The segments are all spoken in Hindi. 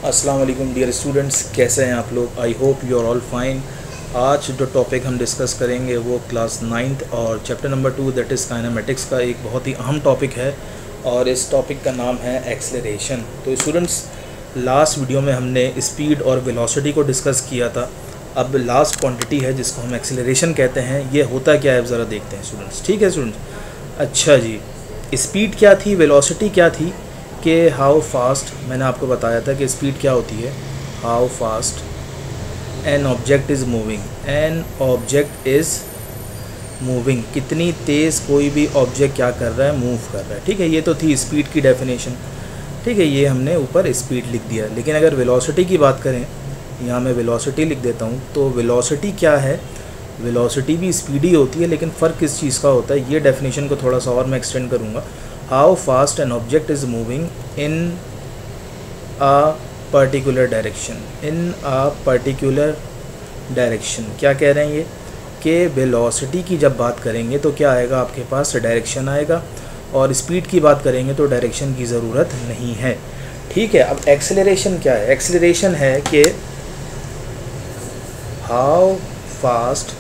अस्सलाम वालेकुम डियर स्टूडेंट्स, कैसे हैं आप लोग। I hope you are all fine. आज जो टॉपिक हम डिस्कस करेंगे वो क्लास 9th और chapter number 2 that is kinematics का एक बहुत ही अहम टॉपिक है और इस टॉपिक का नाम है एक्सेलरेशन। तो स्टूडेंट्स, लास्ट वीडियो में हमने स्पीड और वेलोसिटी को डिस्कस किया था। अब लास्ट क्वांटिटी है जिसको हम एक्सेलरेशन कहते हैं, ये होता क्या है ज़रा देखते हैं स्टूडेंट्स। ठीक है स्टूडेंट्स, अच्छा जी, स्पीड क्या थी, वेलोसिटी क्या थी कि हाउ फास्ट, मैंने आपको बताया था कि स्पीड क्या होती है, how fast an object is moving, an object is moving, कितनी तेज़ कोई भी ऑब्जेक्ट क्या कर रहा है, मूव कर रहा है। ठीक है, ये तो थी स्पीड की डेफिनेशन। ठीक है, ये हमने ऊपर स्पीड लिख दिया। लेकिन अगर वेलोसिटी की बात करें, यहाँ मैं वेलोसिटी लिख देता हूँ, तो वेलोसिटी क्या है, वेलोसिटी भी स्पीड ही होती है, लेकिन फ़र्क किस चीज़ का होता है, ये डेफिनेशन को थोड़ा सा और मैं एक्सटेंड करूँगा। How fast an object is moving in a particular direction, in a particular direction. क्या कह रहे हैं ये कि वेलोसिटी की जब बात करेंगे तो क्या आएगा आपके पास, डायरेक्शन आएगा, और स्पीड की बात करेंगे तो डायरेक्शन की ज़रूरत नहीं है। ठीक है, अब एक्सेलरेशन क्या है, एक्सेलरेशन है कि how fast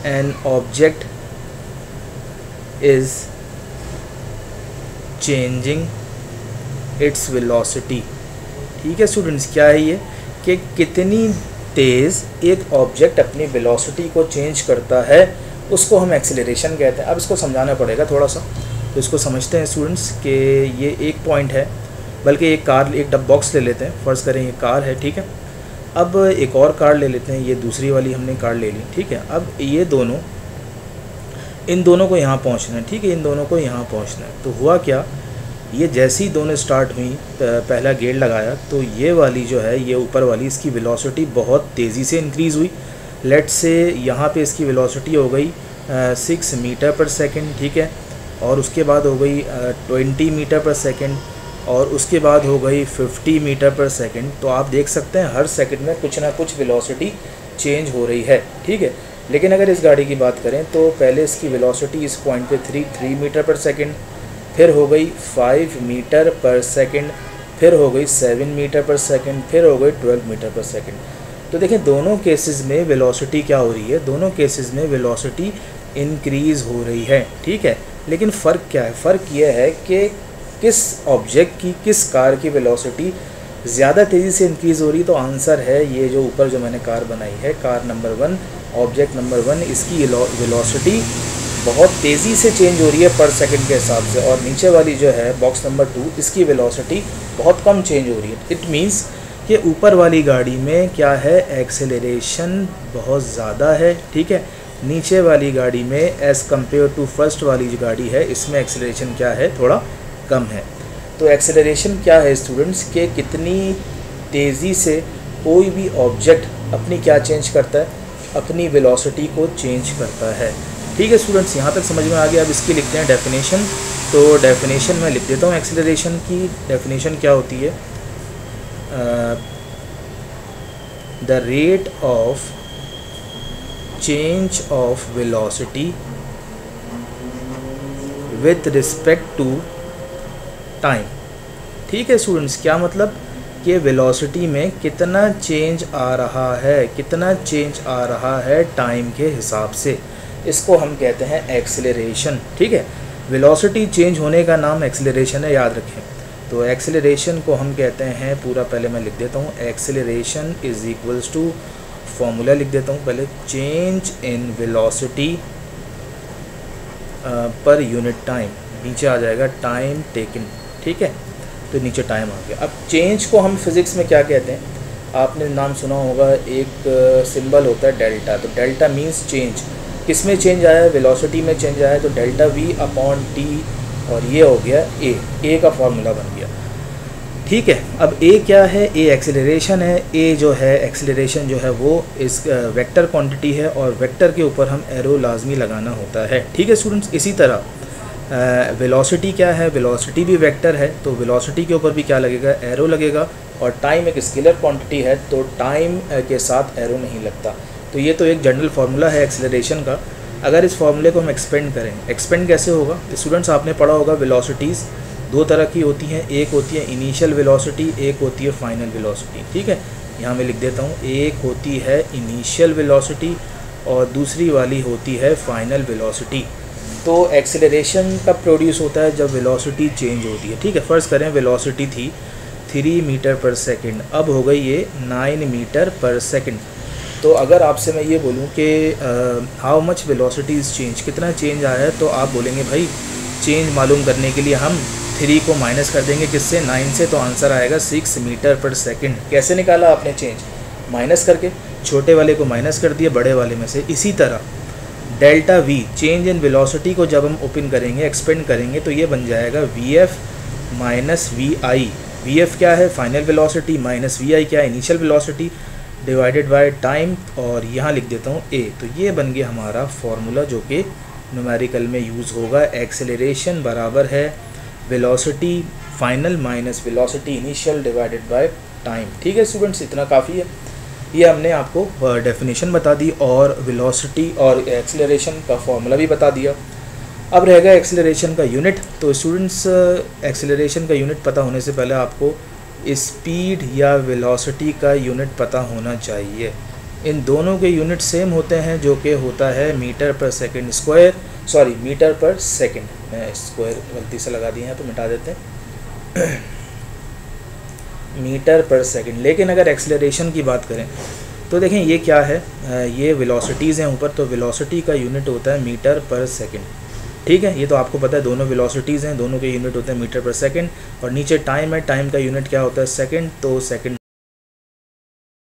an object is changing its velocity. ठीक है स्टूडेंट्स, क्या है ये कि कितनी तेज़ एक ऑब्जेक्ट अपनी वेलोसिटी को चेंज करता है, उसको हम एक्सेलरेशन कहते हैं। अब इसको समझाना पड़ेगा थोड़ा सा, तो इसको समझते हैं स्टूडेंट्स कि ये एक पॉइंट है, बल्कि एक कार, एक डब बॉक्स ले लेते हैं, फ़र्ज़ करें ये कार है। ठीक है, अब एक और कार ले लेते हैं, ये दूसरी वाली हमने कार ले ली। ठीक है, अब ये दोनों, इन दोनों को यहाँ पहुँचना है। ठीक है, इन दोनों को यहाँ पहुँचना है। तो हुआ क्या, ये जैसे ही दोनों स्टार्ट हुई, पहला गेयर लगाया, तो ये वाली जो है, ये ऊपर वाली, इसकी वेलोसिटी बहुत तेज़ी से इंक्रीज़ हुई। लेट से यहाँ पे इसकी वेलोसिटी हो गई 6 मीटर पर सेकंड। ठीक है, और उसके बाद हो गई 20 मीटर पर सेकंड, और उसके बाद हो गई 50 मीटर पर सेकंड। तो आप देख सकते हैं हर सेकंड में कुछ ना कुछ वेलोसिटी चेंज हो रही है। ठीक है, लेकिन अगर इस गाड़ी की बात करें तो पहले इसकी वेलोसिटी इस पॉइंट पे 3 मीटर पर सेकंड, फिर हो गई 5 मीटर पर सेकंड, फिर हो गई 7 मीटर पर सेकंड, फिर हो गई 12 मीटर पर सेकंड। तो देखें दोनों केसेस में वेलोसिटी क्या हो रही है, दोनों केसेस में वेलोसिटी इंक्रीज़ हो रही है। ठीक है, लेकिन फ़र्क क्या है, फ़र्क यह है कि किस ऑब्जेक्ट की, किस कार की वेलोसिटी ज़्यादा तेज़ी से इंक्रीज़ हो रही है। तो आंसर है ये जो ऊपर जो मैंने कार बनाई है, कार नंबर 1, ऑब्जेक्ट नंबर 1, इसकी वेलोसिटी बहुत तेज़ी से चेंज हो रही है पर सेकंड के हिसाब से, और नीचे वाली जो है बॉक्स नंबर 2, इसकी वेलोसिटी बहुत कम चेंज हो रही है। इट मींस कि ऊपर वाली गाड़ी में क्या है, एक्सेलरेशन बहुत ज़्यादा है। ठीक है, नीचे वाली गाड़ी में एज़ कम्पेयर टू फर्स्ट वाली जो गाड़ी है, इसमें एक्सेलरेशन क्या है, थोड़ा कम है। तो एक्सेलरेशन क्या है स्टूडेंट्स, कि कितनी तेज़ी से कोई भी ऑब्जेक्ट अपनी क्या चेंज करता है, अपनी वेलोसिटी को चेंज करता है। ठीक है स्टूडेंट्स, यहाँ तक समझ में आ गया। अब इसकी लिखते हैं डेफिनेशन। तो डेफिनेशन मैं लिख देता हूँ, एक्सेलरेशन की डेफिनेशन क्या होती है, the rate of change of velocity with respect to time. ठीक है स्टूडेंट्स, क्या मतलब कि वेलोसिटी में कितना चेंज आ रहा है, कितना चेंज आ रहा है टाइम के हिसाब से, इसको हम कहते हैं एक्सेलरेशन। ठीक है, वेलोसिटी चेंज होने का नाम एक्सेलरेशन है, याद रखें। तो एक्सेलरेशन को हम कहते हैं, पूरा पहले मैं लिख देता हूँ, acceleration is equals to, formula लिख देता हूँ पहले, change in velocity per unit time, नीचे आ जाएगा टाइम टेकन। ठीक है, तो नीचे टाइम आ गया। अब चेंज को हम फिज़िक्स में क्या कहते हैं, आपने नाम सुना होगा, एक सिंबल होता है डेल्टा। तो डेल्टा मीन्स चेंज, किस में चेंज आया है, वेलोसिटी में चेंज आया है, तो डेल्टा V अपॉन टी, और ये हो गया ए का फॉर्मूला बन गया। ठीक है, अब ए क्या है, ए एक्सेलरेशन है। ए जो है एक्सेलरेशन जो है वो इस वेक्टर क्वांटिटी है, और वेक्टर के ऊपर हम एरो लाजमी लगाना होता है। ठीक है स्टूडेंट्स, इसी तरह वेलोसिटी क्या है, वेलोसिटी भी वेक्टर है, तो वेलोसिटी के ऊपर भी क्या लगेगा, एरो लगेगा। और टाइम एक स्केलर क्वांटिटी है, तो टाइम के साथ एरो नहीं लगता। तो ये तो एक जनरल फार्मूला है एक्सेलरेशन का। अगर इस फार्मूले को हम एक्सपेंड करें, एक्सपेंड कैसे होगा स्टूडेंट्स, आपने पढ़ा होगा वेलोसिटीज़ दो तरह की होती हैं, एक होती है इनिशियल वेलोसिटी, एक होती है फाइनल वेलोसिटी। ठीक है, यहाँ मैं लिख देता हूँ, एक होती है इनिशियल वेलोसिटी और दूसरी वाली होती है फाइनल वेलोसिटी। तो एक्सेलरेशन कब प्रोड्यूस होता है? जब वेलोसिटी चेंज होती है। ठीक है, फ़र्ज़ करें वेलोसिटी थी 3 मीटर पर सेकंड, अब हो गई ये 9 मीटर पर सेकंड। तो अगर आपसे मैं ये बोलूँ कि how much velocity is change, कितना चेंज आया है, तो आप बोलेंगे भाई चेंज मालूम करने के लिए हम 3 को माइनस कर देंगे किससे? 9 से, तो आंसर आएगा 6 मीटर पर सेकंड। कैसे निकाला आपने चेंज? माइनस करके, छोटे वाले को माइनस कर दिया बड़े वाले में से। इसी तरह delta we, change in velocity को जब हम ओपन करेंगे, एक्सपेंड करेंगे, तो ये बन जाएगा v f minus v i. V f क्या है? Final velocity, minus v i क्या है? Initial velocity, divided by time, और यहाँ लिख देता हूँ ए। तो ये बन गया हमारा फॉर्मूला जो कि न्यूमेरिकल में यूज़ होगा। एक्सेलरेशन बराबर है velocity final minus velocity initial divided by time. ठीक है स्टूडेंट्स, इतना काफ़ी है। ये हमने आपको डेफिनेशन बता दी और वेलोसिटी और एक्सेलरेशन का फॉर्मूला भी बता दिया। अब रहेगा एक्सेलरेशन का यूनिट। तो स्टूडेंट्स, एक्सेलरेशन का यूनिट पता होने से पहले आपको स्पीड या वेलोसिटी का यूनिट पता होना चाहिए। इन दोनों के यूनिट सेम होते हैं, जो कि होता है मीटर पर सेकंड स्क्वायर, सॉरी मीटर पर सेकंड। मैं स्क्वायर गलती से लगा दिए हैं तो मिटा देते हैं मीटर पर सेकंड। लेकिन अगर एक्सेलरेशन की बात करें तो देखें ये क्या है, ये वेलोसिटीज़ हैं ऊपर, तो वेलोसिटी का यूनिट होता है मीटर पर सेकंड। ठीक है, ये तो आपको पता है, दोनों वेलोसिटीज़ हैं, दोनों के यूनिट होते हैं मीटर पर सेकंड। और नीचे टाइम है, टाइम का यूनिट क्या होता है? सेकंड, तो सेकंड